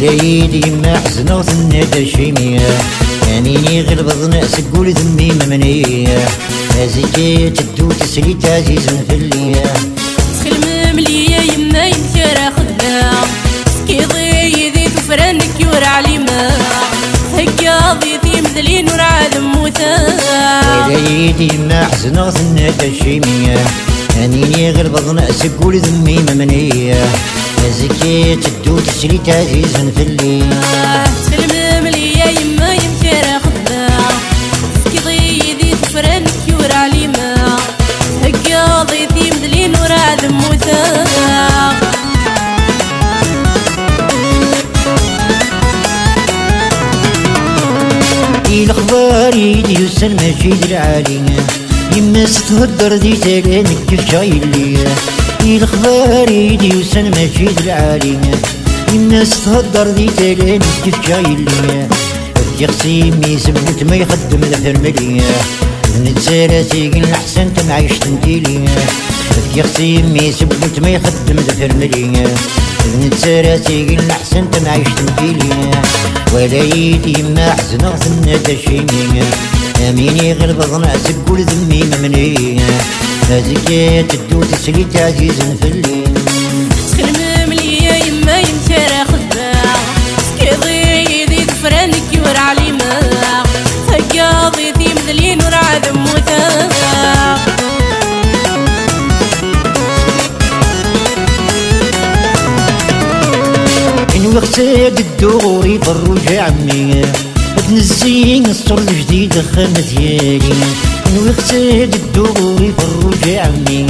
وليدي ما حزنة وثنى شيمية أميني غير بضنا سقول ذمي ممنية هازيكي تدو تسليت عزيز فليا تخل مملية يما يمكرا خدنا سكيضي ذي تفرنك يور عليما هكاضي ذي مذلين ور عالم موتا وليدي ما حزنة وثنى شيمية أميني غير بضنا سقول ذمي ممنية هازيكي تدو تسليت عزيز فليا تخل مملية يما يمكرا خدنا سكيضي ذي تفرنك يور عليما هكاضي ذي مذلين ور عالم موتا الأخبار يدي يسن مجيد العالية يما ستهدر دي تلانك كيف شايلية الأخبار يدي يسن مجيد العالية يما ستهدر دي تلانك كيف شايلية يخصيمي سبت ما يخدم الفرملية نتسارتي قلنا حسن تمعيش تنتيلية يخصيمي سبت ما يخدم الفرملية نتسارتي قلنا حسن تمعيش تنتيلية وليدي ما حزنة ثنى شيمية أميني غير بضنا سقول ذمي ممنية هذيك تدو تسليت عزيز فلي تخل مملية يما يمكرا خدنا سكيضي ذي تفرنك يور عليما هكاضي ذي مذلين ور عالم موتا إن وقتك الدغوري بالرجع عمي تنزين الصور الجديد خانت ديالي إن وقتك الدغوري بالرجع عمي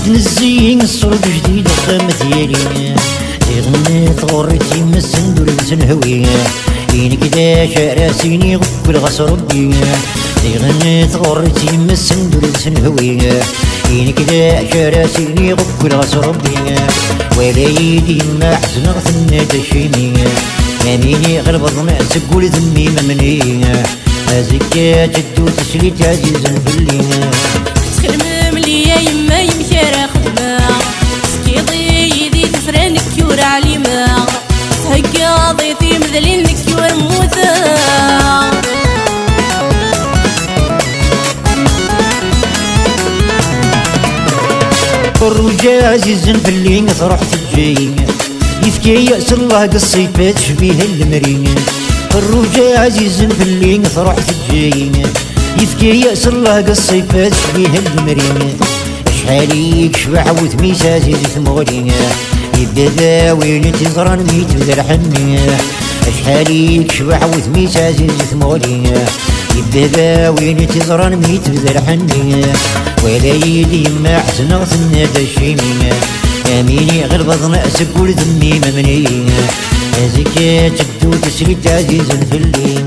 تنزين الصور الجديد خانت ديالي غنيت غورتي من السندور بسنهوية إن كدا شاراسيني غكل غص ربي غنيت غورتي من السندور بسنهوية إن كدا شاراسيني غكل غص ربي وليدي ما حزنة ثنى شيمية أميني غير بضنا سقول ذمي ممنية هازيكا جدو تسليت عزيز فليا تخل مملية يما يمكرا خدنا سكيضي ذي تفرنك يور عليما هكاضي ذي مذلينك يور موتا الرجا عزيز فلي رحت الجاي يفكي يأس الله قصيفات شبيه المريم الرجا عزيز فلي رحت الجاي يفكي يأس الله قصيفات شبيه المريم شحاليك شبح وثميس عزيز ثمغرية يبدا وين تزران ميت بذر حمية شحاليك شبح وثميس عزيز ثمغرية يبدا وين تزران ميت بذر حمية وليدي ما حزنة ثنى شيمية أميني غير بضنا سقول ذمي ممنية هازيك تدو تسليت عزيز فلي